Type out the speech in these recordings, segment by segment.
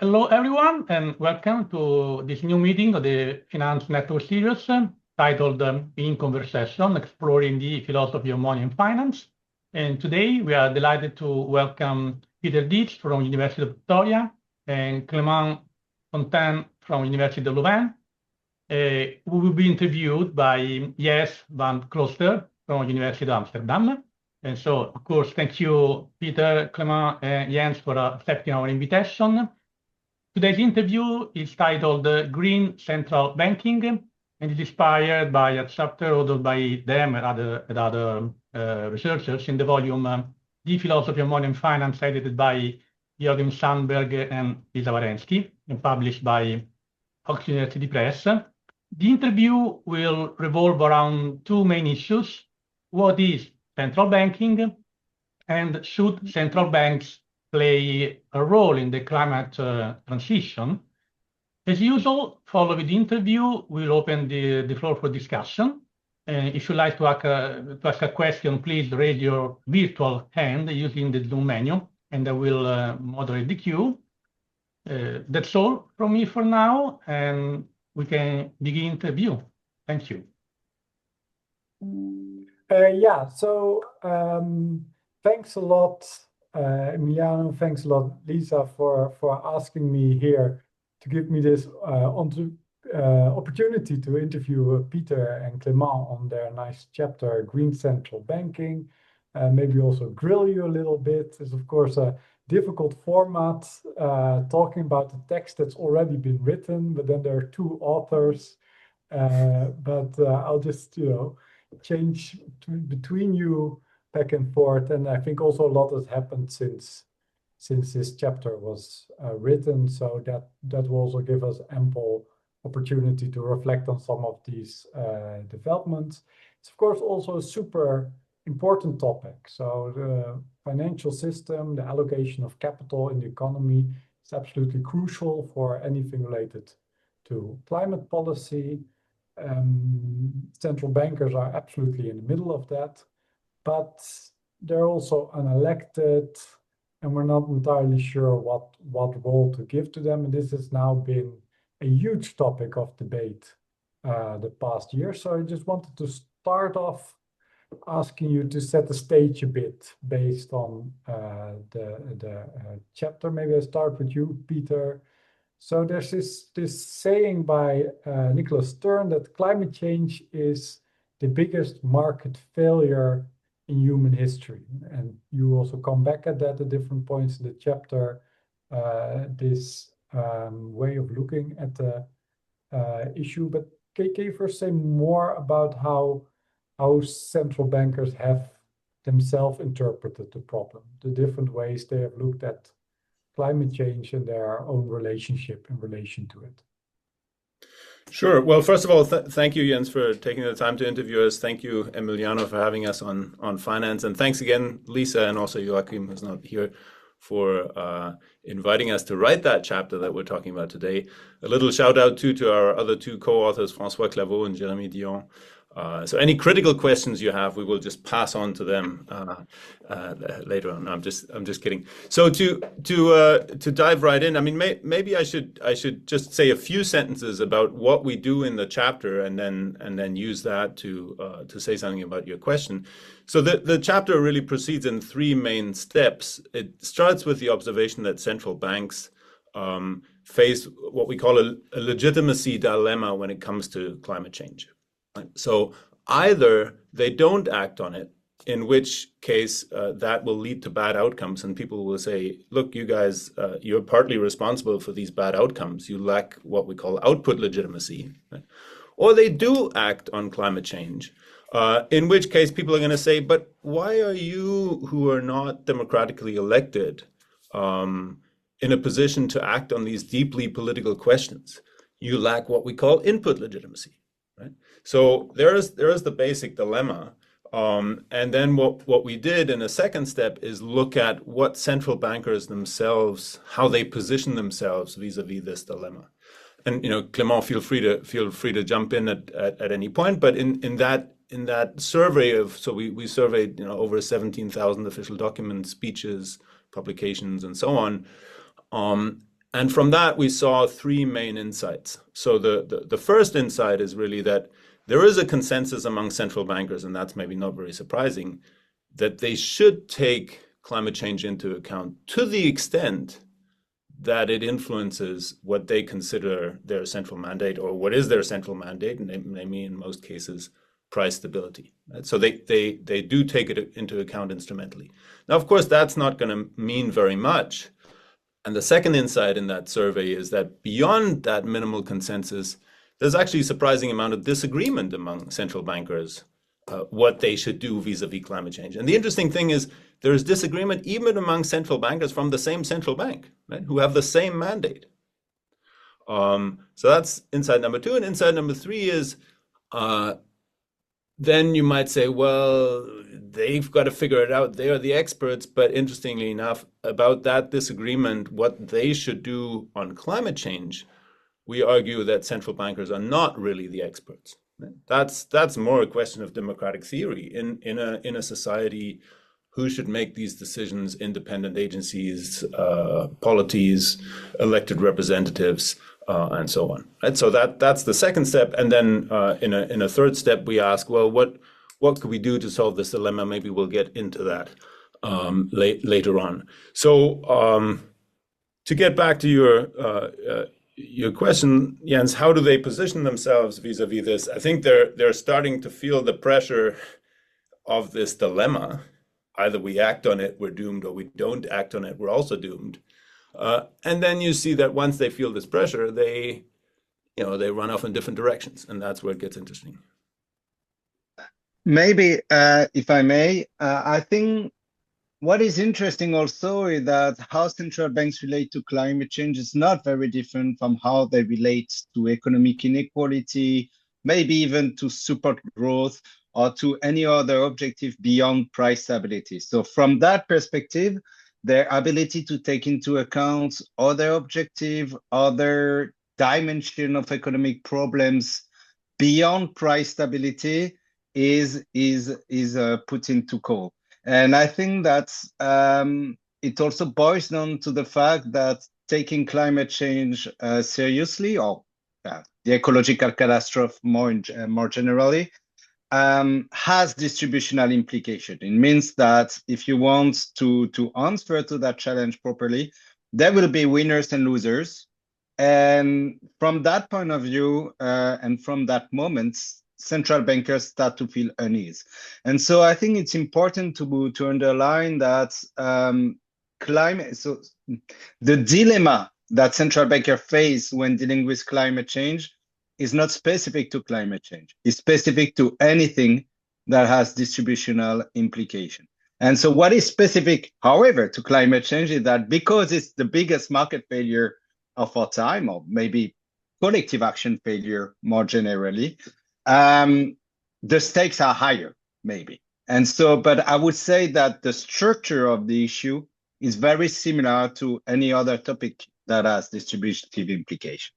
Hello, everyone, and welcome to this new meeting of the Finance Network series titled InConversation, Exploring the Philosophy of Money and Finance. And today we are delighted to welcome Peter Dietsch from University of Victoria and Clément Fontan from University of Louvain, who will be interviewed by Jens van Klooster from University of Amsterdam. And so, of course, thank you, Peter, Clément, and Jens for accepting our invitation. Today's interview is titled Green Central Banking, and is inspired by a chapter authored by them and other researchers in the volume The Philosophy of Money and Finance, edited by Jürgen Sandberg and Lisa Warensky, and published by Oxford University Press. The interview will revolve around two main issues. What is central banking, and should central banks play a role in the climate transition? As usual, following the interview, we'll open the floor for discussion. If you'd like to ask a question, please raise your virtual hand using the Zoom menu, and I will moderate the queue. That's all from me for now, and we can begin the interview. Thank you. Thanks a lot, Emiliano. Thanks a lot, Lisa, for asking me here to give me this opportunity to interview Peter and Clément on their nice chapter, Green Central Banking. Maybe also grill you a little bit. It's, of course, a difficult format, talking about the text that's already been written, but then there are two authors. I'll just, change between you back and forth. And I think also a lot has happened since this chapter was written, so that will also give us ample opportunity to reflect on some of these developments. It's, of course, also a super important topic. So the financial system, the allocation of capital in the economy is absolutely crucial for anything related to climate policy. Central bankers are absolutely in the middle of that, but they're also unelected, and we're not entirely sure what role to give to them. And this has now been a huge topic of debate the past year. So I just wanted to start off asking you to set the stage a bit based on the chapter. Maybe I start with you, Peter. So there's this saying by Nicholas Stern that climate change is the biggest market failure in human history. And you also come back at that at different points in the chapter, this way of looking at the issue. But can you first say more about how central bankers have themselves interpreted the problem, the different ways they have looked at climate change and their own relationship in relation to it? Sure. Well, first of all, thank you, Jens, for taking the time to interview us. Thank you, Emiliano, for having us on finance. And thanks again, Lisa, and also Joachim, who's not here, for inviting us to write that chapter that we're talking about today. A little shout out too to our other two co-authors, François Claveau and Jérémy Dion. So any critical questions you have, we will just pass on to them later on. No, I'm just kidding. So to dive right in, I mean, maybe I should just say a few sentences about what we do in the chapter, and then use that to say something about your question. So the chapter really proceeds in three main steps. It starts with the observation that central banks face what we call a legitimacy dilemma when it comes to climate change. So either they don't act on it, in which case that will lead to bad outcomes, and people will say, look, you guys, you're partly responsible for these bad outcomes. You lack what we call output legitimacy. Right? Or they do act on climate change, in which case people are going to say, but why are you, who are not democratically elected, in a position to act on these deeply political questions? You lack what we call input legitimacy. Right? So there is the basic dilemma, and then what we did in a second step is look at what central bankers themselves, how they position themselves vis-a-vis this dilemma. And Clément, feel free to jump in at any point. But in that survey we surveyed over 17,000 official documents, speeches, publications, and so on. And from that, we saw three main insights. So the first insight is really that there is a consensus among central bankers, and that's maybe not very surprising, that they should take climate change into account to the extent that it influences what they consider their central mandate, or what is their central mandate, and namely in most cases, price stability. Right? So they do take it into account instrumentally. Now, of course, that's not going to mean very much. And the second insight in that survey is that beyond that minimal consensus, there's actually a surprising amount of disagreement among central bankers what they should do vis-a-vis climate change. And the interesting thing is there is disagreement even among central bankers from the same central bank, right, who have the same mandate. So that's insight number two. And insight number three is then you might say, well, they've got to figure it out. They are the experts. But interestingly enough, about that disagreement, what they should do on climate change, we argue that central bankers are not really the experts. That's more a question of democratic theory. In a society, who should make these decisions? Independent agencies, polities, elected representatives, and so on. Right? So that's the second step. And then in a third step, we ask, well, what could we do to solve this dilemma? Maybe we'll get into that later on. So to get back to your question, Jens, how do they position themselves vis-a-vis this? I think they're starting to feel the pressure of this dilemma. Either we act on it, we're doomed, or we don't act on it, we're also doomed. And then you see that once they feel this pressure, they run off in different directions, and that's where it gets interesting. Maybe, if I may, I think what is interesting also is that how central banks relate to climate change is not very different from how they relate to economic inequality, maybe even to support growth or to any other objective beyond price stability. So from that perspective, their ability to take into account other objective, other dimension of economic problems beyond price stability is put into call. And I think that it also boils down to the fact that taking climate change seriously, or the ecological catastrophe more generally, has distributional implication. It means that if you want to answer to that challenge properly, there will be winners and losers. And from that point of view, and from that moment, central bankers start to feel unease. And so I think it's important to underline that the dilemma that central bankers face when dealing with climate change is not specific to climate change. It's specific to anything that has distributional implication. And so what is specific, however, to climate change is that because it's the biggest market failure of our time, or maybe collective action failure more generally, the stakes are higher, maybe. And so, but I would say that the structure of the issue is very similar to any other topic that has distributive implication.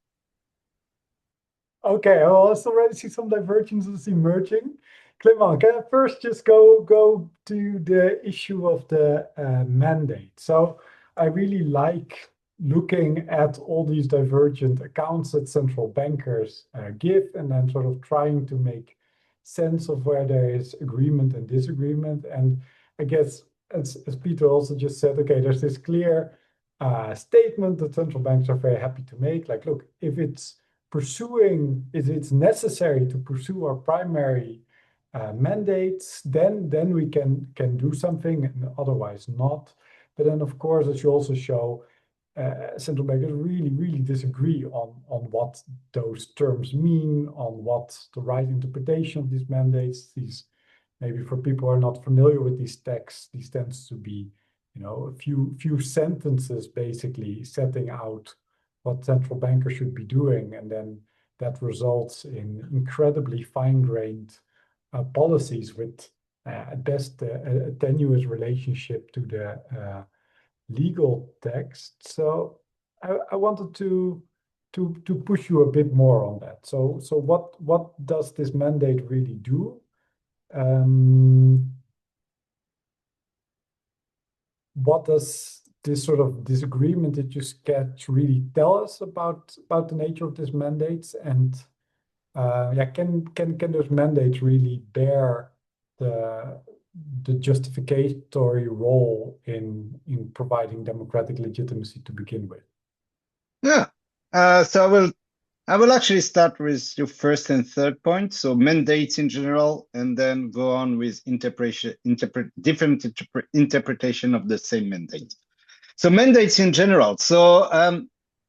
Okay, well, let's already see some divergences emerging. Clément, can I first just go to the issue of the mandate? So I really like looking at all these divergent accounts that central bankers give, and then sort of trying to make sense of where there is agreement and disagreement. And I guess, as Peter also just said, okay, there's this clear statement that central banks are very happy to make. Like, look, if it's necessary to pursue our primary mandates, then we can do something, and otherwise not. But then, of course, as you also show, central bankers really disagree on what those terms mean, on what the right interpretation of these mandates. These, maybe for people who are not familiar with these texts, these tends to be, a few sentences basically setting out what central bankers should be doing, and then that results in incredibly fine-grained policies with, at best, a tenuous relationship to the legal text. So I wanted to push you a bit more on that. So what does this mandate really do? What does this sort of disagreement that you sketch really tell us about the nature of these mandates? And can those mandates really bear the justificatory role in providing democratic legitimacy to begin with? Yeah. So I will actually start with your first and third point. So mandates in general, and then go on with different interpretation of the same mandate. So mandates in general. So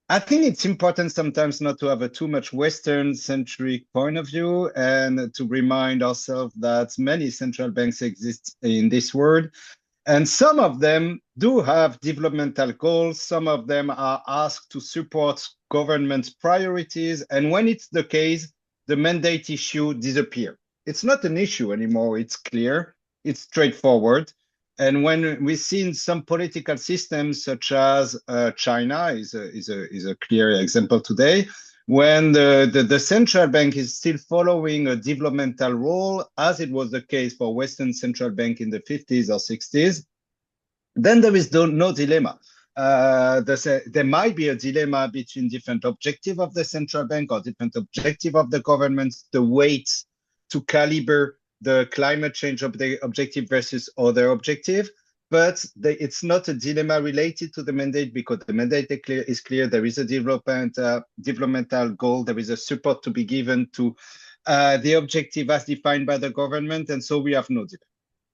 I think it's important sometimes not to have a too much Western-centric point of view, and to remind ourselves that many central banks exist in this world. And some of them do have developmental goals. Some of them are asked to support government's priorities. And when it's the case, the mandate issue disappears. It's not an issue anymore. It's clear. It's straightforward. And when we see in some political systems, such as China is a clear example today, when the central bank is still following a developmental role, as it was the case for Western central bank in the 50s or 60s, then there is no dilemma. There might be a dilemma between different objectives of the central bank or different objectives of the government, the weights to caliber the climate change objective versus other objective. But it's not a dilemma related to the mandate, because the mandate is clear. There is a developmental goal. There is a support to be given to the objective as defined by the government. And so we have no dilemma.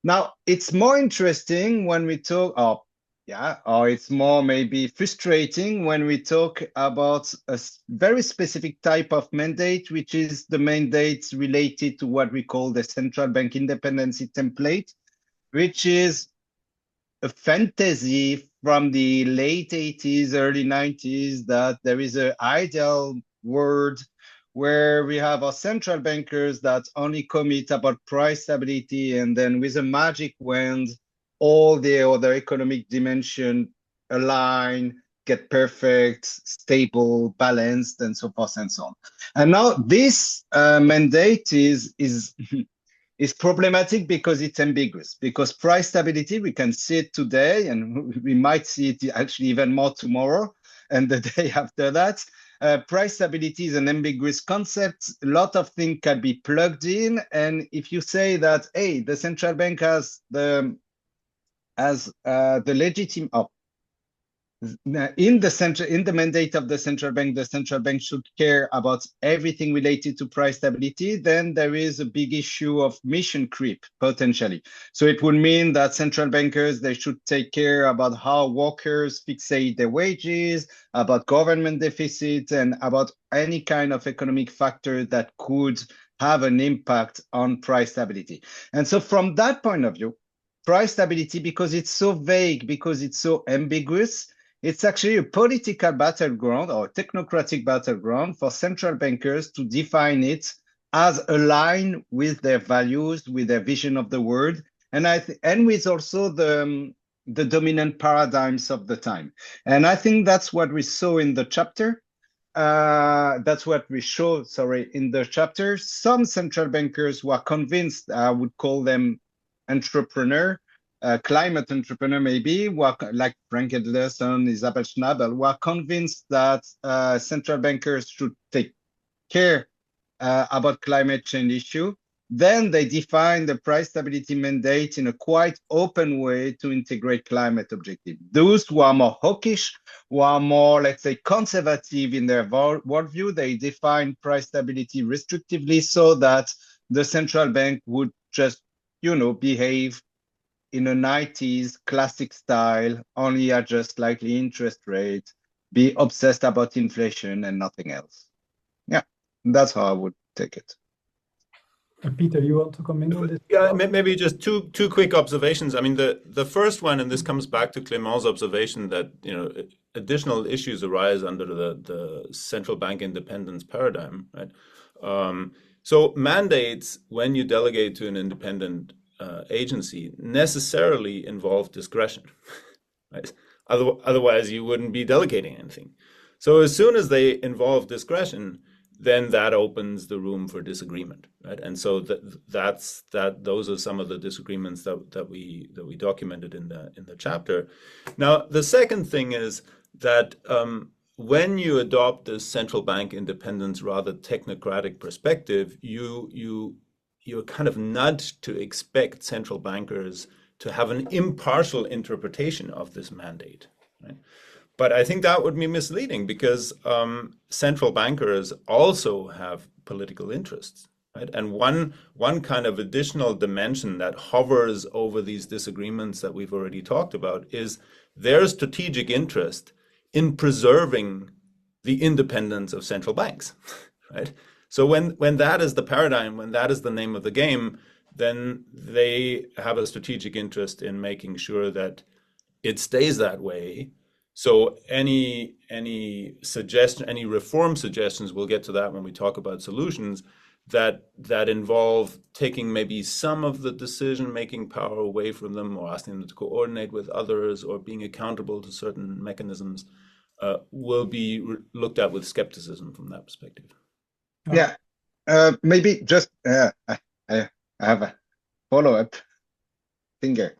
Now, it's more interesting when we talk, or it's more maybe frustrating when we talk about a very specific type of mandate, which is the mandate related to what we call the central bank independency template, which is a fantasy from the late 80s, early 90s, that there is an ideal world where we have our central bankers that only commit about price stability, and then with a magic wand, all the other economic dimension align, get perfect, stable, balanced, and so forth and so on. And now this mandate is problematic because it's ambiguous. Because price stability, we can see it today, and we might see it actually even more tomorrow and the day after that. Price stability is an ambiguous concept. A lot of things can be plugged in, and if you say that, hey, the central bank has the legitimate in the mandate of the central bank should care about everything related to price stability, then there is a big issue of mission creep potentially. So it would mean that central bankers, they should take care about how workers fixate their wages, about government deficit, and about any kind of economic factor that could have an impact on price stability. And so from that point of view, price stability, because it's so vague, because it's so ambiguous, it's actually a political battleground or technocratic battleground for central bankers to define it as aligned with their values, with their vision of the world, and with also the dominant paradigms of the time. And I think that's what we saw in the chapter. That's what we show, in the chapter. Some central bankers were convinced, I would call them entrepreneur, climate entrepreneur maybe, like Frank Ederson, Isabel Schnabel, were convinced that central bankers should take care about climate change issue. Then they define the price stability mandate in a quite open way to integrate climate objective. Those who are more hawkish, who are more, let's say, conservative in their worldview, they define price stability restrictively so that the central bank would just, behave in a 90s classic style, only adjust slightly interest rate, be obsessed about inflation and nothing else. Yeah, that's how I would take it. Peter, you want to comment on this? Yeah, maybe just two quick observations. I mean, the first one, and this comes back to Clément's observation that additional issues arise under the central bank independence paradigm, right? So mandates, when you delegate to an independent agency, necessarily involve discretion, right? Otherwise, you wouldn't be delegating anything. So as soon as they involve discretion, then that opens the room for disagreement, right? And so those are some of the disagreements that we documented in the chapter. Now, the second thing is that when you adopt this central bank independence rather technocratic perspective, you're kind of nudged to expect central bankers to have an impartial interpretation of this mandate, right? But I think that would be misleading because central bankers also have political interests, right? And one kind of additional dimension that hovers over these disagreements that we've already talked about is their strategic interest in preserving the independence of central banks, right? So when that is the paradigm, when that is the name of the game, then they have a strategic interest in making sure that it stays that way. So any suggestion, any reform suggestions, we'll get to that when we talk about solutions, that involve taking maybe some of the decision-making power away from them, or asking them to coordinate with others, or being accountable to certain mechanisms, will be looked at with skepticism from that perspective. Yeah, maybe just I have a follow-up finger.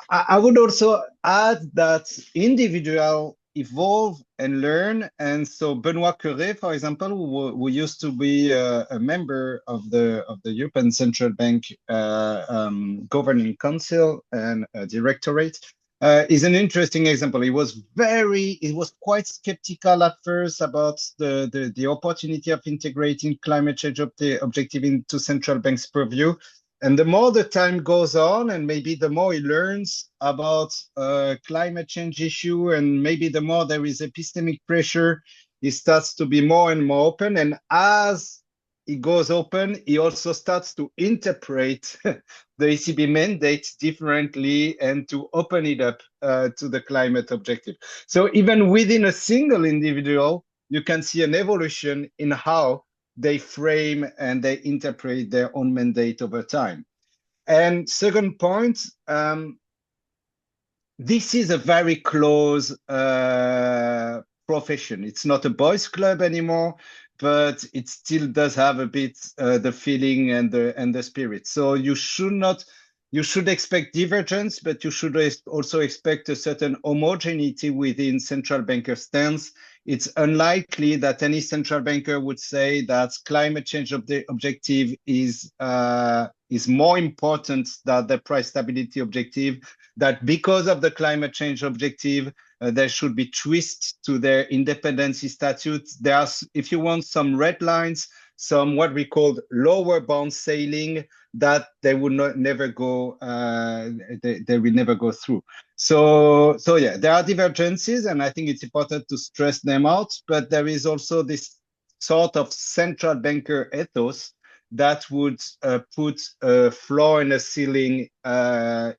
I would also add that individuals evolve and learn. And so Benoît Cœuré, for example, who used to be a member of the European Central Bank Governing Council and Directorate, is an interesting example. He was quite skeptical at first about the opportunity of integrating climate change objective into central bank's purview. And the more the time goes on, and maybe the more he learns about climate change issue, and maybe the more there is epistemic pressure, he starts to be more and more open. And as he goes open, he also starts to interpret the ECB mandate differently and to open it up to the climate objective. So even within a single individual, you can see an evolution in how they frame and they interpret their own mandate over time. And second point, this is a very close profession. It's not a boys' club anymore, but it still does have a bit the feeling and the spirit. So you should expect divergence, but you should also expect a certain homogeneity within central banker stance. It's unlikely that any central banker would say that climate change objective is more important than the price stability objective, that because of the climate change objective, there should be twists to their independency statutes. There's, if you want, some red lines, some what we call lower bound sailing that they would never go. They will never go through. So yeah, there are divergences, and I think it's important to stress them out. But there is also this sort of central banker ethos that would put a floor and a ceiling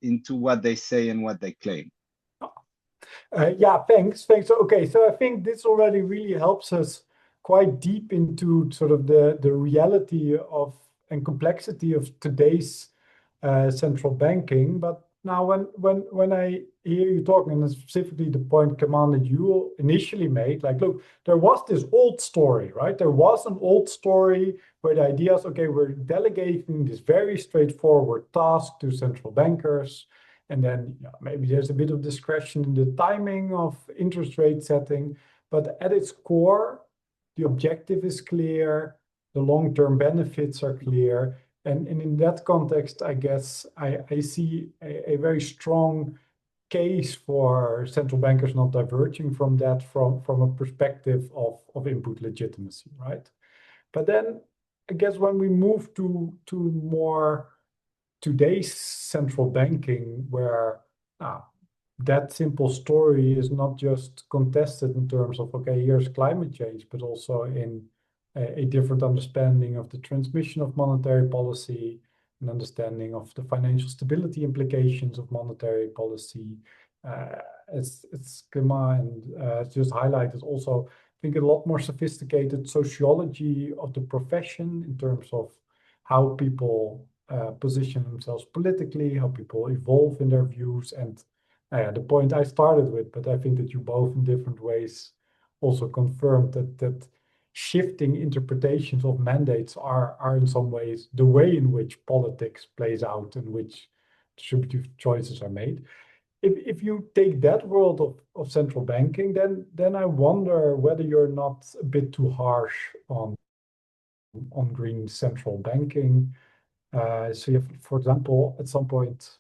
into what they say and what they claim. Yeah, thanks. Okay, so I think this already really helps us quite deep into sort of the reality of and complexity of today's central banking. But now when I hear you talking, and specifically the point, Clément, that you initially made, like, look, there was this old story, right? There was an old story where the idea is, okay, we're delegating this very straightforward task to central bankers. And then maybe there's a bit of discretion in the timing of interest rate setting. But at its core, the objective is clear, the long-term benefits are clear. And in that context, I guess I see a very strong case for central bankers not diverging from that from a perspective of input legitimacy, right? But then I guess when we move to more today's central banking, where that simple story is not just contested in terms of, okay, here's climate change, but also in a different understanding of the transmission of monetary policy, an understanding of the financial stability implications of monetary policy. As Clément and just highlighted, also, I think a lot more sophisticated sociology of the profession in terms of how people position themselves politically, how people evolve in their views, and the point I started with, but I think that you both in different ways also confirmed that shifting interpretations of mandates are in some ways the way in which politics plays out and which distributive choices are made. If you take that world of central banking, then I wonder whether you're not a bit too harsh on green central banking. So you have, for example, at some point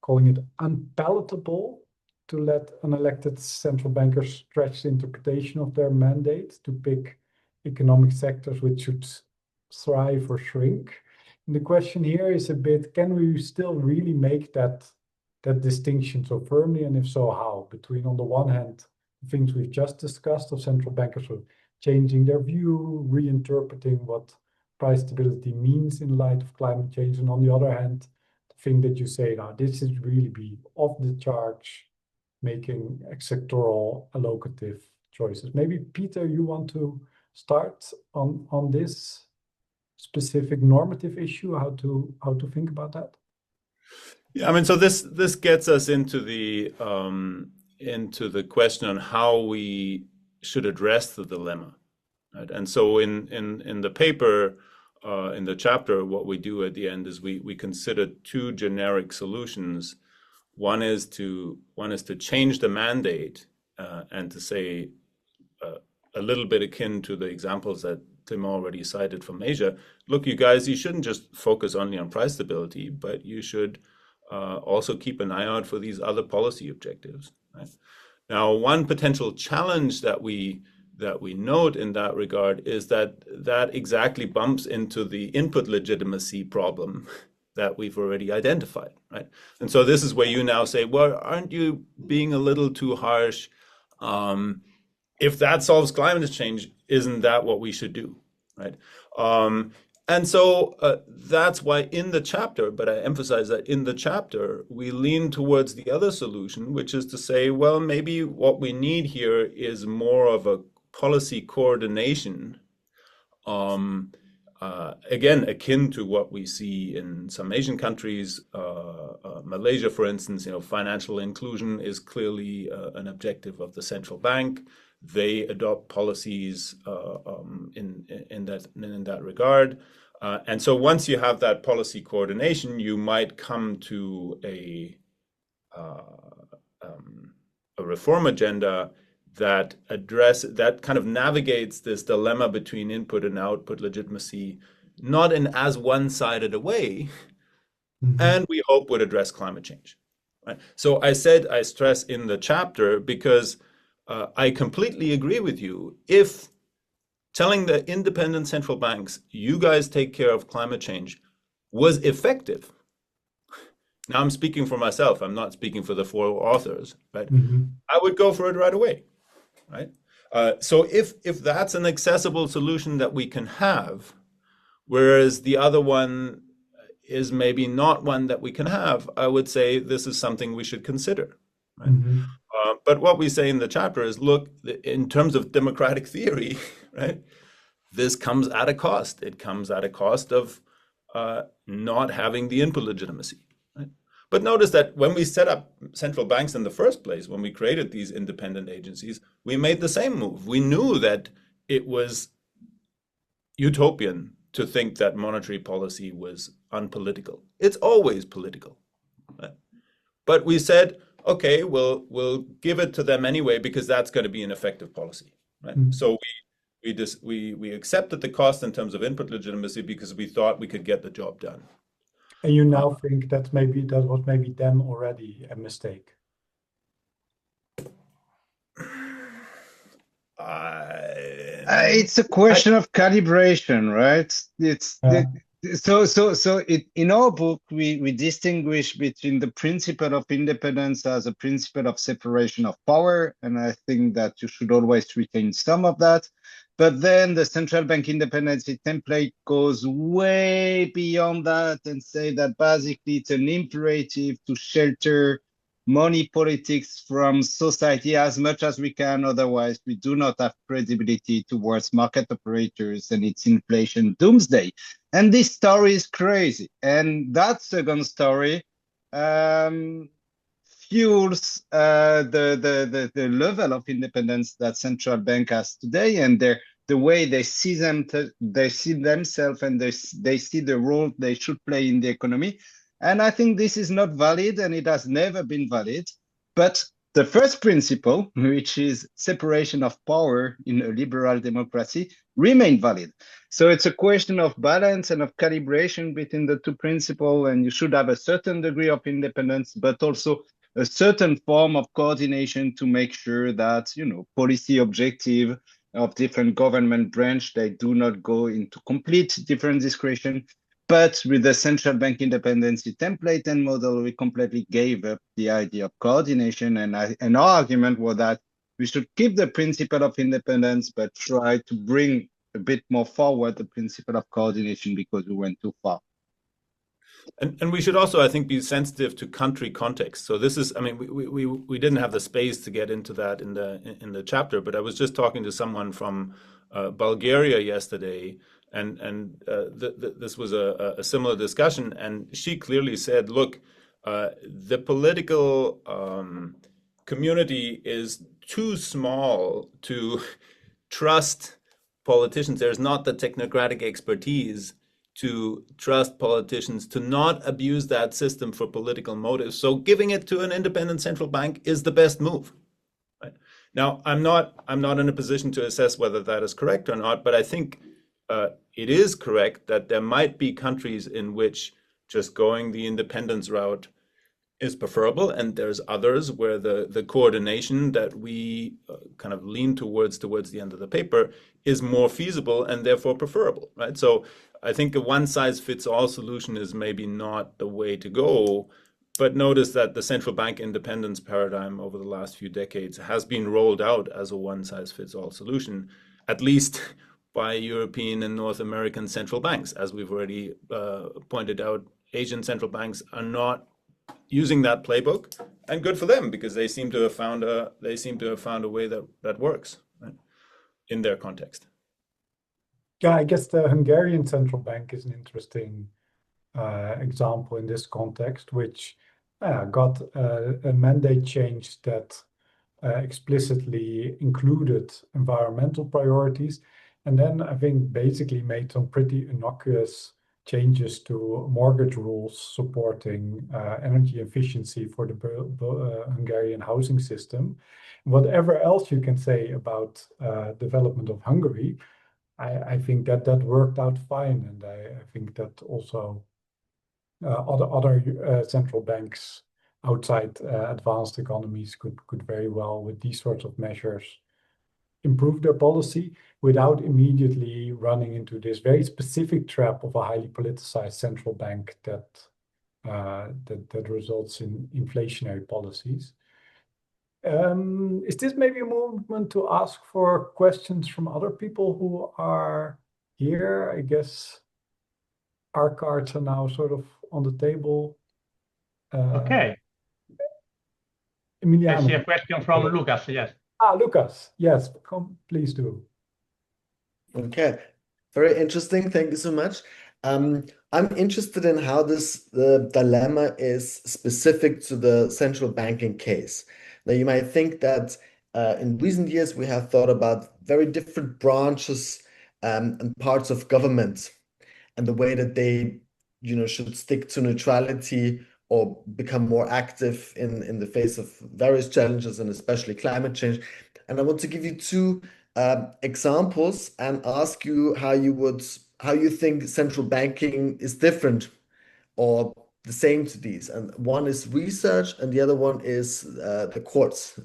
calling it unpalatable to let unelected central bankers stretch the interpretation of their mandate to pick economic sectors which should thrive or shrink. And the question here is a bit, can we still really make that distinction so firmly, and if so, how? Between, on the one hand, things we've just discussed of central bankers changing their view, reinterpreting what price stability means in light of climate change, and on the other hand, the thing that you say now, this is really be off the charge, making sectoral allocative choices. Maybe Peter, you want to start on this specific normative issue, how to think about that? Yeah, I mean, so this gets us into the question on how we should address the dilemma, right? And so in the paper, in the chapter, what we do at the end is we consider two generic solutions. One is to change the mandate and to say a little bit akin to the examples that Clément already cited from Asia. Look, you guys, you shouldn't just focus only on price stability, but you should also keep an eye out for these other policy objectives. Right? Now, one potential challenge that we note in that regard is that exactly bumps into the input legitimacy problem that we've already identified, right? And so this is where you now say, well, aren't you being a little too harsh? If that solves climate change, isn't that what we should do, right? And so that's why in the chapter, but I emphasize that in the chapter, we lean towards the other solution, which is to say, well, maybe what we need here is more of a policy coordination, again, akin to what we see in some Asian countries. Malaysia, for instance, financial inclusion is clearly an objective of the central bank. They adopt policies in that regard. And so once you have that policy coordination, you might come to a reform agenda that kind of navigates this dilemma between input and output legitimacy, not in as one-sided a way, and we hope would address climate change. Right? So I stress in the chapter, because I completely agree with you. If telling the independent central banks, you guys take care of climate change, was effective. Now I'm speaking for myself. I'm not speaking for the four authors, right? I would go for it right away, right? So if that's an accessible solution that we can have, whereas the other one is maybe not one that we can have, I would say this is something we should consider. Right? But what we say in the chapter is, look, in terms of democratic theory, right, this comes at a cost. It comes at a cost of not having the input legitimacy. Right? But notice that when we set up central banks in the first place, when we created these independent agencies, we made the same move. We knew that it was utopian to think that monetary policy was unpolitical. It's always political. Right? But we said, okay, we'll give it to them anyway, because that's going to be an effective policy. Right? So we accepted the cost in terms of input legitimacy because we thought we could get the job done. And you now think that was maybe then already a mistake? It's a question of calibration, right? In our book, we distinguish between the principle of independence as a principle of separation of power, and I think that you should always retain some of that. But then the central bank independence template goes way beyond that and say that basically it's an imperative to shelter money politics from society as much as we can. Otherwise, we do not have credibility towards market operators, and it's inflation doomsday. And this story is crazy. And that second story fuels the level of independence that central bank has today, and the way they see themselves, and they see the role they should play in the economy. And I think this is not valid, and it has never been valid. But the first principle, which is separation of power in a liberal democracy, remain valid. So it's a question of balance and of calibration between the two principles, and you should have a certain degree of independence, but also a certain form of coordination to make sure that, policy objective of different government branch, they do not go into complete different discretion. But with the central bank independency template and model, we completely gave up the idea of coordination. And our argument was that we should keep the principle of independence, but try to bring a bit more forward the principle of coordination, because we went too far. And we should also, I think, be sensitive to country context. So this is, I mean, we didn't have the space to get into that in the chapter, but I was just talking to someone from Bulgaria yesterday, and this was a similar discussion, and she clearly said, look, the political community is too small to trust politicians. There's not the technocratic expertise to trust politicians to not abuse that system for political motives. So giving it to an independent central bank is the best move. Right? Now, I'm not in a position to assess whether that is correct or not, but I think it is correct that there might be countries in which just going the independence route is preferable, and there's others where the coordination that we kind of lean towards the end of the paper is more feasible and therefore preferable, right? So I think a one-size-fits-all solution is maybe not the way to go, but notice that the central bank independence paradigm over the last few decades has been rolled out as a one-size-fits-all solution, at least by European and North American central banks. As we've already pointed out, Asian central banks are not using that playbook, and good for them, because they seem to have found a way that works, right, in their context. Yeah, I guess the Hungarian central bank is an interesting example in this context, which got a mandate change that explicitly included environmental priorities, and then I think basically made some pretty innocuous changes to mortgage rules supporting energy efficiency for the Hungarian housing system. Whatever else you can say about development of Hungary, I think that worked out fine, and I think that also other central banks outside advanced economies could very well, with these sorts of measures, improve their policy without immediately running into this very specific trap of a highly politicized central bank that results in inflationary policies. Is this maybe a moment to ask for questions from other people who are here? I guess our cards are now sort of on the table. Okay. Emiliano. I see a question from Lucas, yes. Lucas, yes, please do. Okay, very interesting. Thank you so much. I'm interested in how the dilemma is specific to the central banking case. Now, you might think that in recent years we have thought about very different branches and parts of government and the way that they, should stick to neutrality or become more active in the face of various challenges, and especially climate change. And I want to give you two examples and ask you how you think central banking is different or the same to these. And one is research, and the other one is the courts,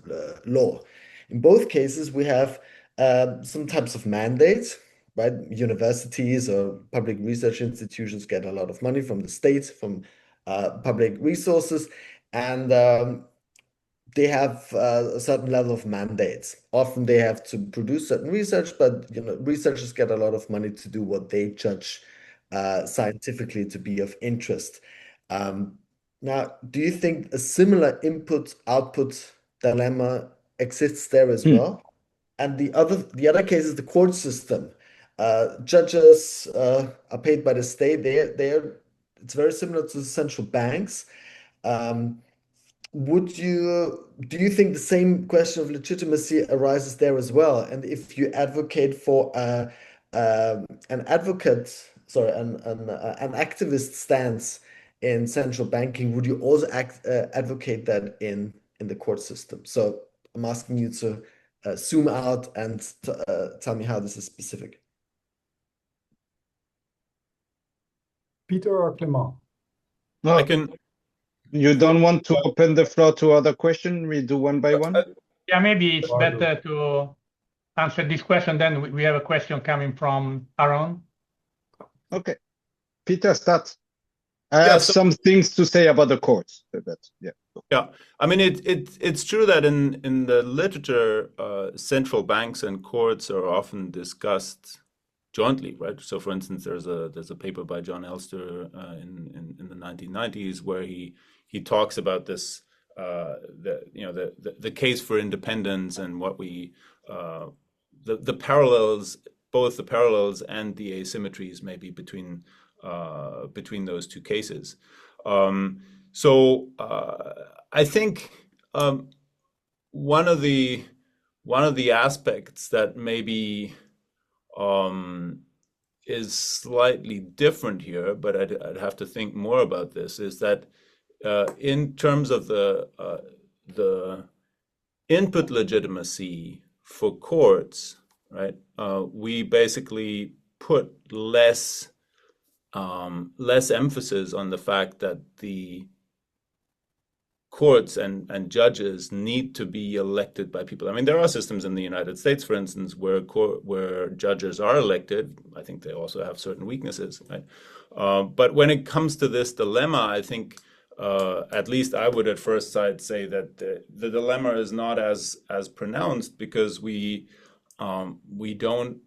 law. In both cases, we have some types of mandates, right? Universities or public research institutions get a lot of money from the state, from public resources, and they have a certain level of mandates. Often they have to produce certain research, but researchers get a lot of money to do what they judge scientifically to be of interest. Now, do you think a similar input-output dilemma exists there as well? And the other case is the court system. Judges are paid by the state. It's very similar to the central banks. do you think the same question of legitimacy arises there as well? And if you advocate for an an activist stance in central banking, would you also advocate that in the court system? So I'm asking you to zoom out and tell me how this is specific. Peter or Clément? No, I can. you don't want to open the floor to other questions? We do one by one? Yeah, maybe it's Pardon. better to answer this question. Then we have a question coming from Aaron. Okay. Peter, start. I have some things to say about the courts. Yeah, I mean it's true that in the literature, central banks and courts are often discussed jointly, right? So, for instance, there's a paper by John Elster in the 1990s where he talks about this the case for independence and what we the parallels, both the parallels and the asymmetries maybe between those two cases. I think one of the aspects that maybe is slightly different here, but I'd have to think more about this, is that in terms of the input legitimacy for courts, right? We basically put less emphasis on the fact that the courts and judges need to be elected by people. I mean, there are systems in the United States, for instance, where judges are elected. I think they also have certain weaknesses, right? But when it comes to this dilemma, I think at least I would at first sight say that the dilemma is not as pronounced because we don't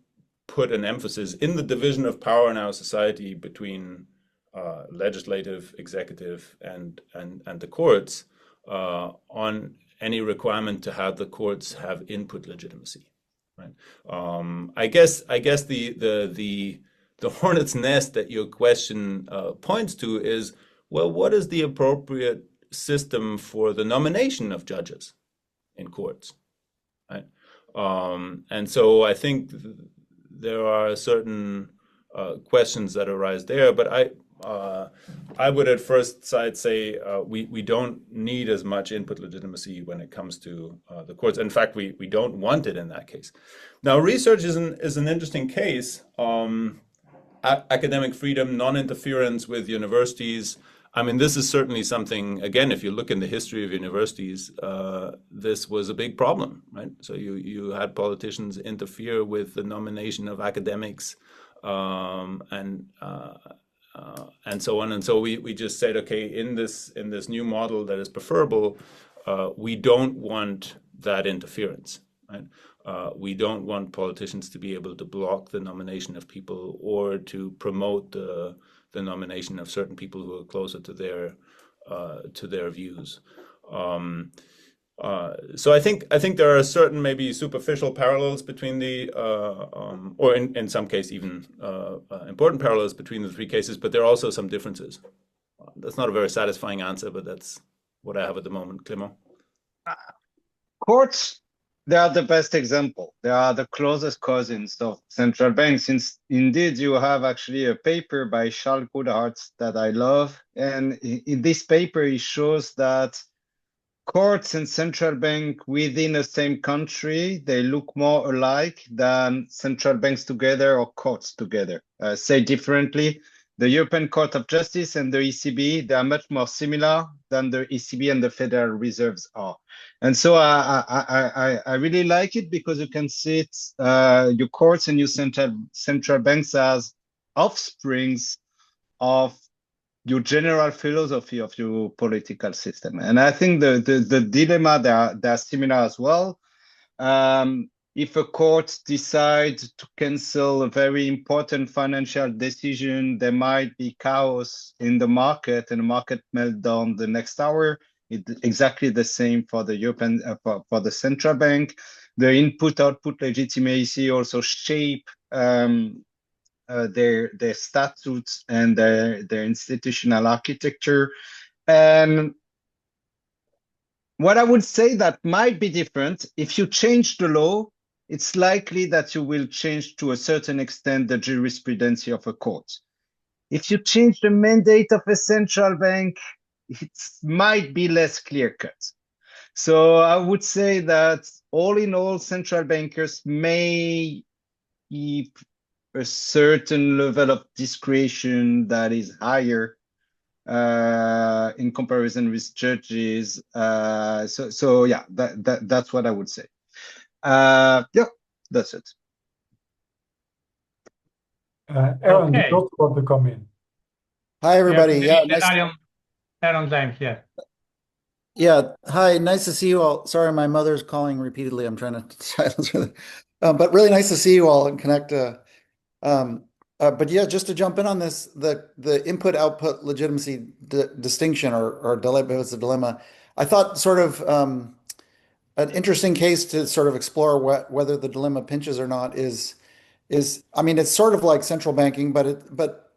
put an emphasis in the division of power in our society between legislative, executive, and the courts on any requirement to have the courts have input legitimacy, right? I guess the hornet's nest that your question points to is, well, what is the appropriate system for the nomination of judges in courts, right? And so I think there are certain questions that arise there, but I would at first sight say we don't need as much input legitimacy when it comes to the courts. In fact, we don't want it in that case. Now, research is an interesting case. Academic freedom, non-interference with universities. I mean, this is certainly something, again, if you look in the history of universities, this was a big problem, right? So you had politicians interfere with the nomination of academics and so on. And so we just said, okay, in this new model that is preferable, we don't want that interference, right? We don't want politicians to be able to block the nomination of people or to promote the nomination of certain people who are closer to their views. So I think there are certain maybe superficial parallels between the, or in some case even important parallels between the three cases, but there are also some differences. That's not a very satisfying answer, but that's what I have at the moment. Clément? Courts, they are the best example. They are the closest cousins of central banks. Since indeed you have actually a paper by Charles Goodhart that I love. And in this paper, he shows that courts and central bank within the same country, they look more alike than central banks together or courts together. Say differently, the European Court of Justice and the ECB, they are much more similar than the ECB and the Federal Reserves are. And so I really like it because you can see it, your courts and your central banks as offsprings of your general philosophy of your political system. And I think the dilemma, they're similar as well. If a court decides to cancel a very important financial decision, there might be chaos in the market and the market meltdown the next hour. It's exactly the same for the European, for the central bank. The input-output legitimacy also shape their statutes and their institutional architecture. And what I would say that might be different, if you change the law, it's likely that you will change to a certain extent the jurisprudence of a court. If you change the mandate of a central bank, it might be less clear-cut. So I would say that all in all, central bankers may keep a certain level of discretion that is higher in comparison with judges. So yeah, that's what I would say. Yeah, that's it. Aaron, Okay. you also want to come in? Hi, everybody. Yeah, Yeah, nice. Aaron James, yeah. Yeah, hi. Nice to see you all. Sorry, my mother's calling repeatedly. I'm trying to silence her. But really nice to see you all and connect. But yeah, just to jump in on this, the input-output legitimacy distinction or dilemma, it's a dilemma. I thought sort of an interesting case to sort of explore whether the dilemma pinches or not is I mean, it's sort of like central banking, but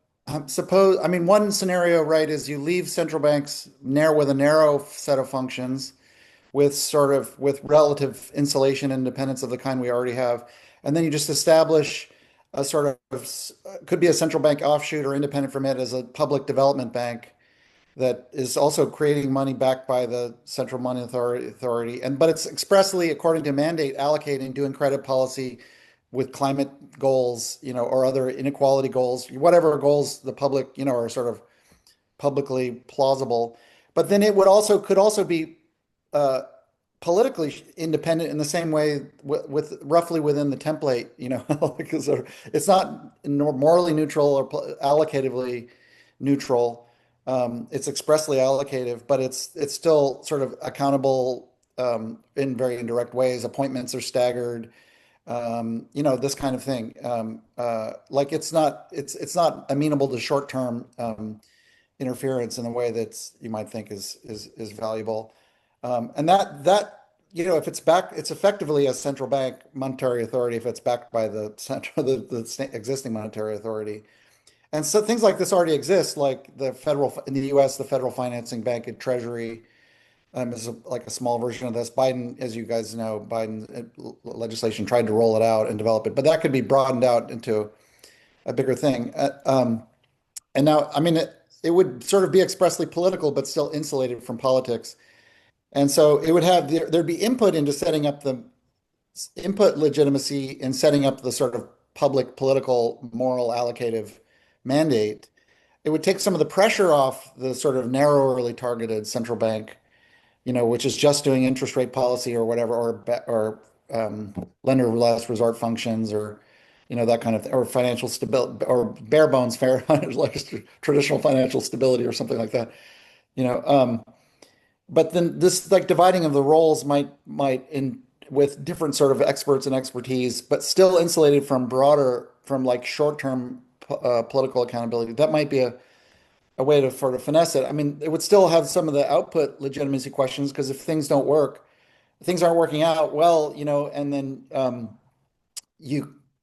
suppose, I mean, one scenario, right, is you leave central banks with a narrow set of functions with relative insulation and independence of the kind we already have. And then you just establish a sort of, could be a central bank offshoot or independent from it as a public development bank that is also creating money backed by the central money authority. But it's expressly, according to mandate, allocating, doing credit policy with climate goals, or other inequality goals, whatever goals the public, are sort of publicly plausible. But then it could also be politically independent in the same way with roughly within the template, because it's not morally neutral or allocatively neutral. It's expressly allocative, but it's still sort of accountable in very indirect ways. Appointments are staggered, this kind of thing. Like it's not amenable to short-term interference in the way that you might think is valuable. And that if it's effectively a central bank monetary authority, if it's backed by the existing monetary authority. And so things like this already exist, like in the US, the Federal Financing Bank and Treasury is like a small version of this. Biden, as you guys know, Biden legislation tried to roll it out and develop it, but that could be broadened out into a bigger thing. And now, I mean, it would sort of be expressly political, but still insulated from politics. And so it would there'd be input into setting up the input legitimacy in setting up the sort of public political moral allocative mandate. It would take some of the pressure off the sort of narrowly targeted central bank, which is just doing interest rate policy or whatever, or lender of last resort functions, or that kind of thing, or financial stability, or bare bones fair, like traditional financial stability or something like that. But then this like dividing of the roles might with different sort of experts and expertise, but still insulated from like short-term political accountability. That might be a way to sort of finesse it. I mean, it would still have some of the output legitimacy questions, because if things don't work, things aren't working out well, and then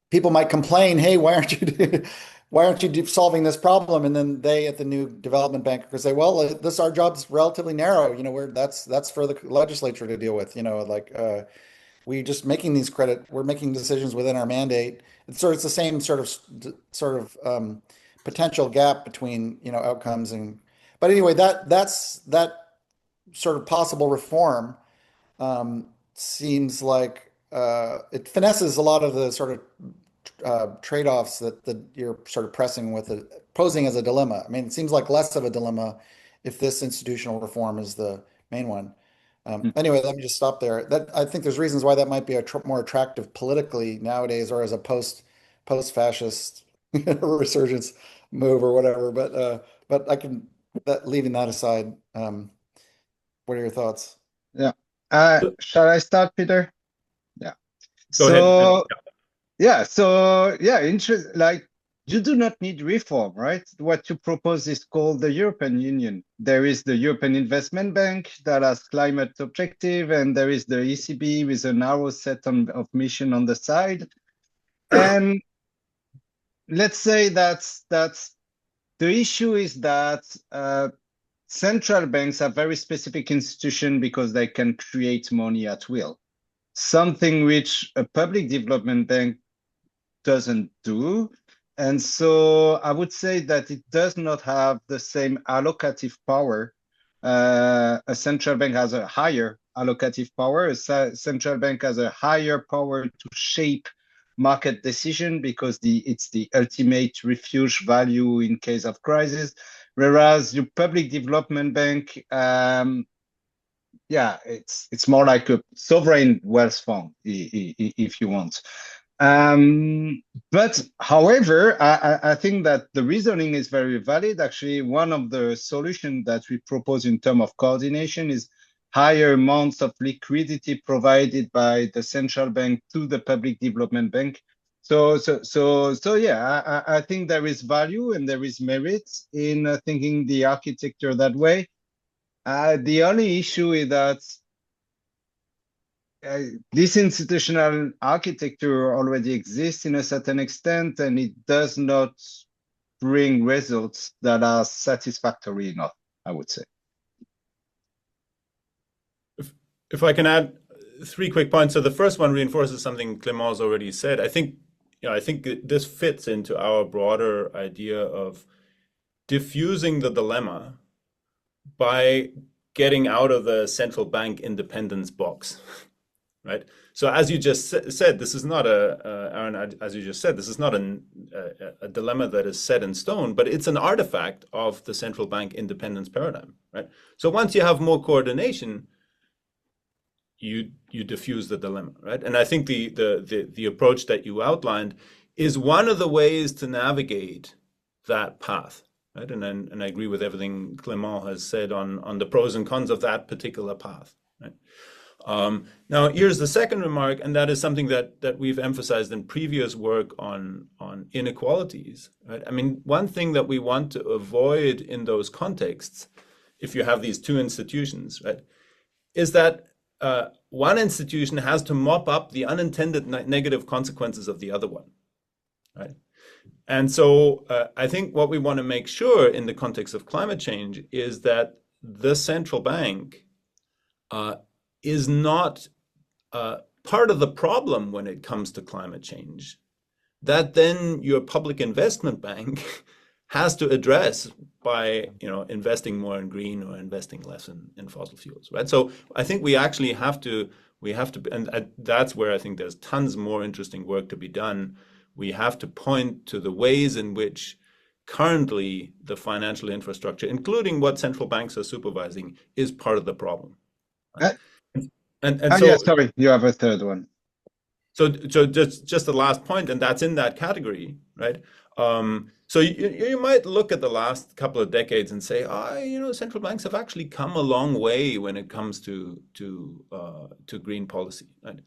people might complain, hey, why aren't you solving this problem? And then they at the new development bank could say, well, our job's relatively narrow, that's for the legislature to deal with, we just we're making decisions within our mandate. It's the same sort of potential gap between outcomes but anyway, that sort of possible reform seems like it finesses a lot of the sort of trade-offs that you're sort of posing as a dilemma. I mean, it seems like less of a dilemma if this institutional reform is the main one. Anyway, let me just stop there. I think there's reasons why that might be more attractive politically nowadays, or as a post-fascist resurgence move or whatever. But leaving that aside, what are your thoughts? Yeah. Shall I start, Peter? Yeah. Go ahead. Like, you do not need reform, right? What you propose is called the European Union. There is the European Investment Bank that has climate objective, and there is the ECB with a narrow set of mission on the side. And let's say that's the issue is that central banks are very specific institutions because they can create money at will, something which a public development bank doesn't do. And so I would say that it does not have the same allocative power. A central bank has a higher allocative power. A central bank has a higher power to shape market decision because it's the ultimate refuge value in case of crisis. Whereas your public development bank, yeah, it's more like a sovereign wealth fund, if you want. But however, I think that the reasoning is very valid. Actually, one of the solutions that we propose in terms of coordination is higher amounts of liquidity provided by the central bank to the public development bank. So yeah, I think there is value and there is merit in thinking the architecture that way. The only issue is that this institutional architecture already exists in a certain extent, and it does not bring results that are satisfactory enough, I would say. If I can add 3 quick points. So the first one reinforces something Clément's already said. I think this fits into our broader idea of diffusing the dilemma by getting out of the central bank independence box. Right. So as you just said, this is not Aaron, as you just said, this is not a dilemma that is set in stone, but it's an artifact of the central bank independence paradigm. Right. So once you have more coordination, you diffuse the dilemma. Right. And I think the approach that you outlined is one of the ways to navigate that path. Right. And I agree with everything Clément has said on the pros and cons of that particular path. Right. Now, here's the second remark, and that is something that we've emphasized in previous work on inequalities. Right? I mean, one thing that we want to avoid in those contexts, if you have these 2 institutions, right, is that one institution has to mop up the unintended negative consequences of the other one. Right? And so I think what we want to make sure in the context of climate change is that the central bank is not part of the problem when it comes to climate change, that then your public investment bank has to address by investing more in green or investing less in fossil fuels, right? So I think we actually have to, and that's where I think there's tons more interesting work to be done. We have to point to the ways in which currently the financial infrastructure, including what central banks are supervising, is part of the problem. Right? So, yeah, sorry, you have a third one. So just the last point, and that's in that category, right? So you might look at the last couple of decades and say, central banks have actually come a long way when it comes to green policy. Right?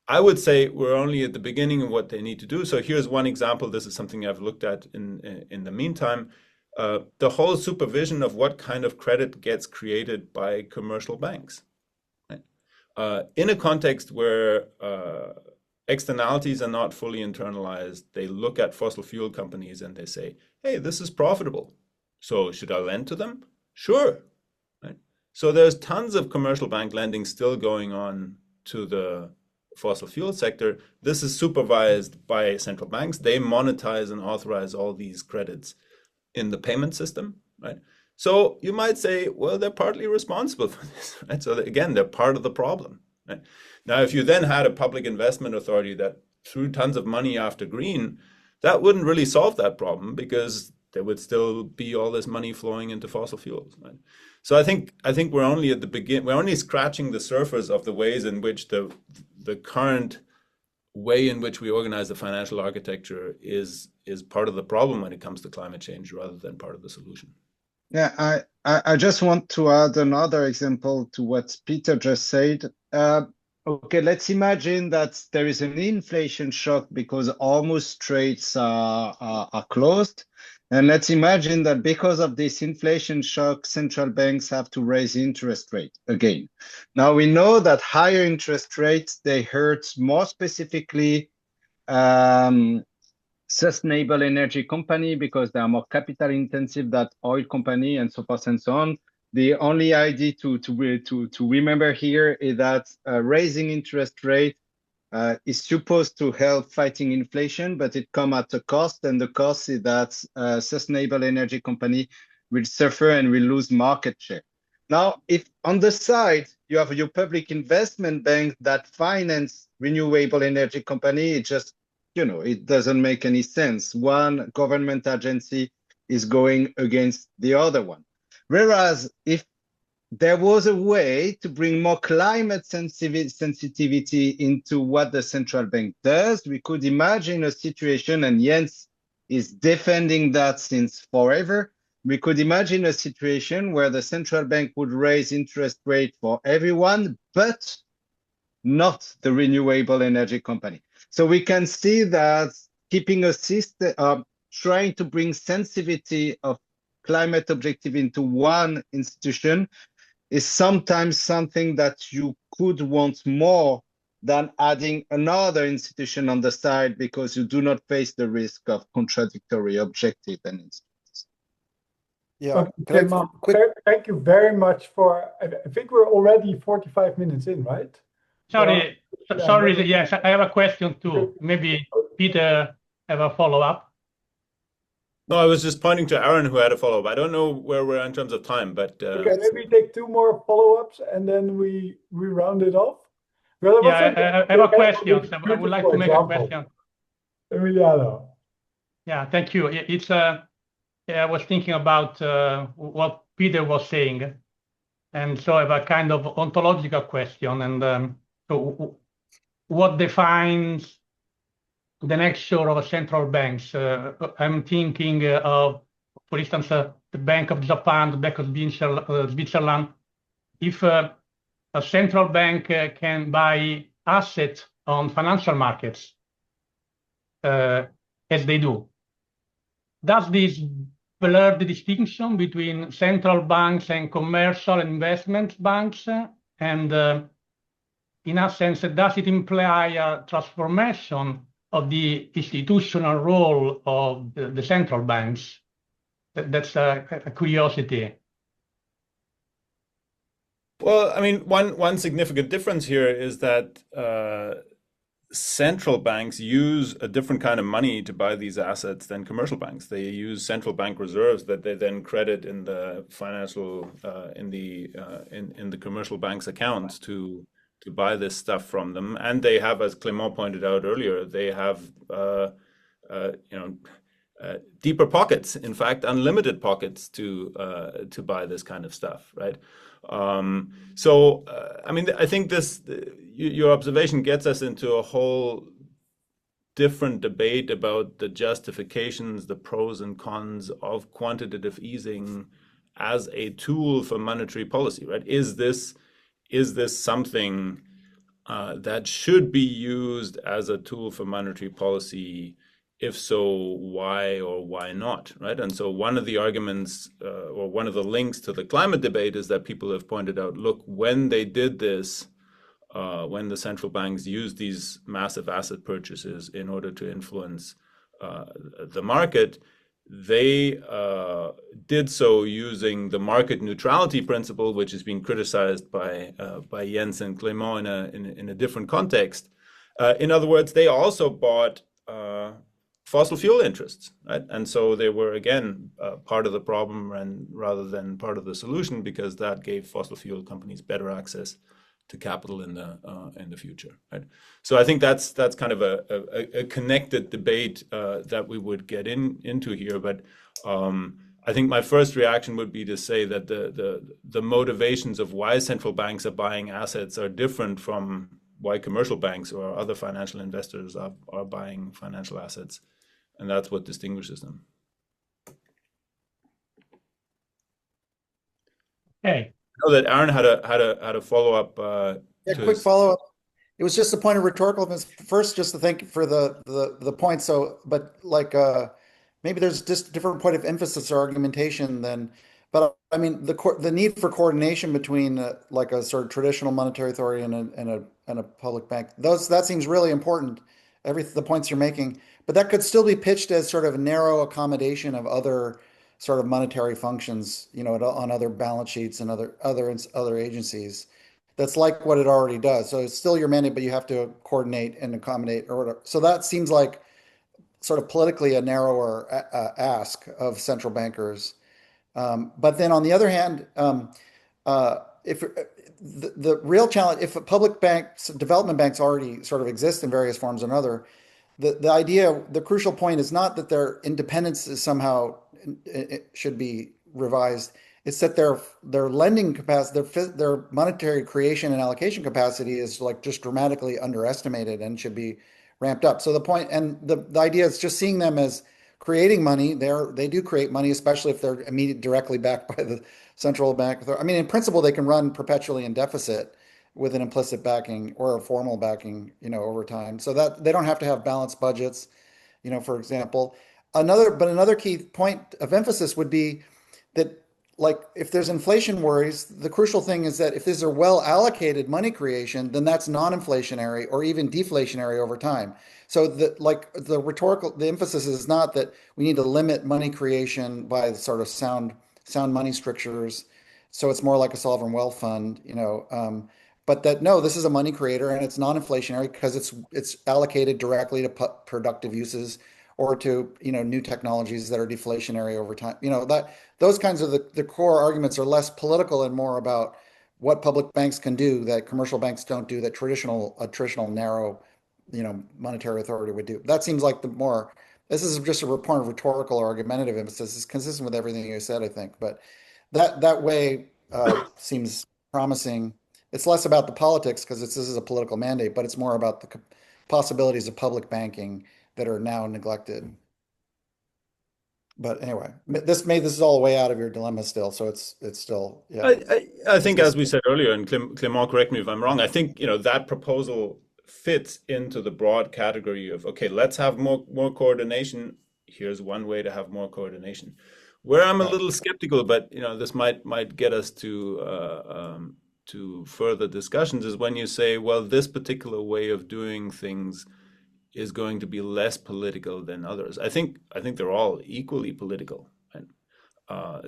I would say we're only at the beginning of what they need to do. So here's one example. This is something I've looked at in the meantime. The whole supervision of what kind of credit gets created by commercial banks. In a context where externalities are not fully internalized, they look at fossil fuel companies and they say, hey, this is profitable. So should I lend to them? Sure. Right? So there's tons of commercial bank lending still going on to the fossil fuel sector. This is supervised by central banks. They monetize and authorize all these credits in the payment system, right? So you might say, well, they're partly responsible for this, right? So again, they're part of the problem, right? Now, if you then had a public investment authority that threw tons of money after green, that wouldn't really solve that problem because there would still be all this money flowing into fossil fuels, right? So I think we're only at the beginning. We're only scratching the surface of the ways in which the current way in which we organize the financial architecture is part of the problem when it comes to climate change rather than part of the solution. Yeah, I just want to add another example to what Peter just said. Okay, let's imagine that there is an inflation shock because almost trades are closed. And let's imagine that because of this inflation shock, central banks have to raise interest rate again. Now we know that higher interest rates, they hurt more specifically sustainable energy company because they are more capital intensive than oil company and so forth and so on. The only idea to remember here is that raising interest rate is supposed to help fighting inflation, but it comes at a cost, and the cost is that sustainable energy company will suffer and will lose market share. Now, if on the side you have your public investment bank that finance renewable energy company, it just, it doesn't make any sense. One government agency is going against the other one. Whereas if there was a way to bring more climate sensitivity into what the central bank does, we could imagine a situation, and Jens is defending that since forever. We could imagine a situation where the central bank would raise interest rate for everyone, but not the renewable energy company. So we can see that keeping a system, trying to bring sensitivity of climate objective into one institution is sometimes something that you could want more than adding another institution on the side, because you do not face the risk of contradictory objective and instruments. Yeah, Clément, thank you very much for, I think we're already 45 minutes in, right? Sorry, yes, I have a question too. Maybe Peter have a follow-up. No, I was just pointing to Aaron, who had a follow-up. I don't know where we're in terms of time, but okay, maybe take 2 more follow-ups and then we round it off. Yeah, I have a question. I would like to make a question. Emiliano. Yeah, thank you. I was thinking about what Peter was saying, and so I have a kind of ontological question. And so, what defines the nature of central banks? I'm thinking of, for instance, the Bank of Japan, the Bank of Switzerland. If a central bank can buy assets on financial markets, as they do, does this blur the distinction between central banks and commercial and investment banks? And in a sense, does it imply a transformation of the institutional role of the central banks? That's a curiosity. Well, I mean, one significant difference here is that central banks use a different kind of money to buy these assets than commercial banks. They use central bank reserves that they then credit in the financial in the commercial bank's accounts to buy this stuff from them. And they have, as Clément pointed out earlier, they have deeper pockets, in fact, unlimited pockets to buy this kind of stuff, right? So, I mean, I think your observation gets us into a whole different debate about the justifications, the pros and cons of quantitative easing as a tool for monetary policy, right? Is this something that should be used as a tool for monetary policy? If so, why or why not, right? And so one of the arguments or one of the links to the climate debate is that people have pointed out, look, when they did this, when the central banks used these massive asset purchases in order to influence the market, they did so using the market neutrality principle, which is being criticized by Jens and Clément in a different context. In other words, they also bought fossil fuel interests, right? And so they were, again, part of the problem rather than part of the solution, because that gave fossil fuel companies better access to capital in the future, right? So I think that's kind of a connected debate that we would get into here. But I think my first reaction would be to say that the motivations of why central banks are buying assets are different from why commercial banks or other financial investors are buying financial assets, and that's what distinguishes them. Okay. I know that Aaron had a follow-up. Yeah, quick follow-up. It was just a point of rhetoricalness. First, just to thank you for the point. So, but like maybe there's just a different point of emphasis or argumentation than. But I mean, the need for coordination between like a sort of traditional monetary authority and a public bank, that seems really important. The points you're making, but that could still be pitched as sort of a narrow accommodation of other sort of monetary functions, on other balance sheets and other agencies. That's like what it already does. So it's still your mandate, but you have to coordinate and accommodate or whatever. So that seems like sort of politically a narrower ask of central bankers. But then on the other hand, if the real challenge, if public banks, development banks already sort of exist in various forms or another, the crucial point is not that their independence is somehow it should be revised. It's that their lending capacity, their monetary creation and allocation capacity is like just dramatically underestimated and should be ramped up. So the point and the idea is just seeing them as creating money. They do create money, especially if they're directly backed by the central bank. I mean, in principle, they can run perpetually in deficit with an implicit backing or a formal backing, over time. So that they don't have to have balanced budgets, for example. Another key point of emphasis would be that, like, if there's inflation worries, the crucial thing is that if these are well allocated money creation, then that's non-inflationary or even deflationary over time. So the emphasis is not that we need to limit money creation by sort of sound money strictures. So it's more like a sovereign wealth fund, but that no, this is a money creator and it's non-inflationary because it's allocated directly to productive uses or to new technologies that are deflationary over time. Those kinds of the core arguments are less political and more about what public banks can do that commercial banks don't do, that a traditional narrow monetary authority would do. That seems like this is just a point of rhetorical or argumentative emphasis. It's consistent with everything you said, I think, but that way seems promising. It's less about the politics because this is a political mandate, but it's more about the possibilities of public banking that are now neglected. But anyway, this is all way out of your dilemma still, so it's still, yeah. I think, as we said earlier, and Clément, correct me if I'm wrong, I think that proposal fits into the broad category of, okay, let's have more coordination. Here's one way to have more coordination. Where I'm a little skeptical, but this might get us to further discussions, is when you say, well, this particular way of doing things is going to be less political than others. I think they're all equally political.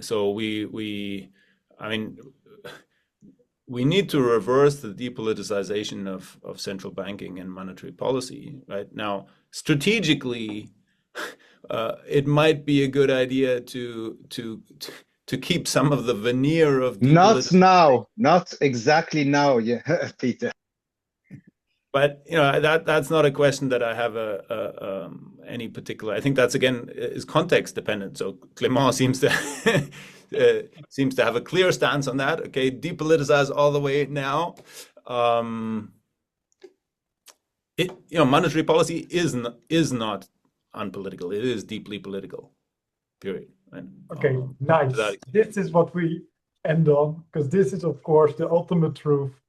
So we need to reverse the depoliticization of central banking and monetary policy. Right now, strategically, it might be a good idea to keep some of the veneer of not exactly now, yeah, Peter. But that's not a question that I have any particular. I think that's again is context dependent. So Clément seems to have a clear stance on that. Okay, depoliticize all the way now. Monetary policy is not unpolitical. It is deeply political. Period. And, okay, nice. This is what we end on, because this is, of course, the ultimate truth.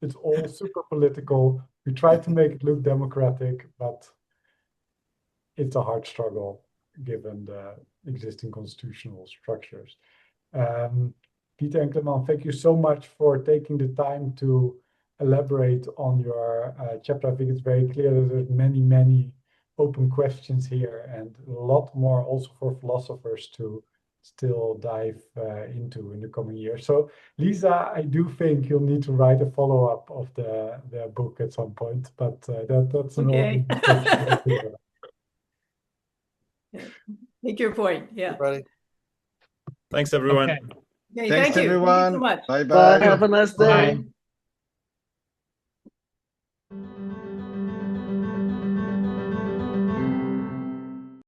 It's all super political. We try to make it look democratic, but it's a hard struggle given the existing constitutional structures. Peter and Clément, thank you so much for taking the time to elaborate on your chapter. I think it's very clear that there's many, many open questions here and a lot more also for philosophers to still dive into in the coming years. So Lisa, I do think you'll need to write a follow-up of the book at some point, but that's an okay. Take your point. Yeah. Right. Thanks, everyone. Okay. Okay, Thanks, thank you. everyone. Thank you so much. Bye-bye. Bye. Have a nice day. Bye.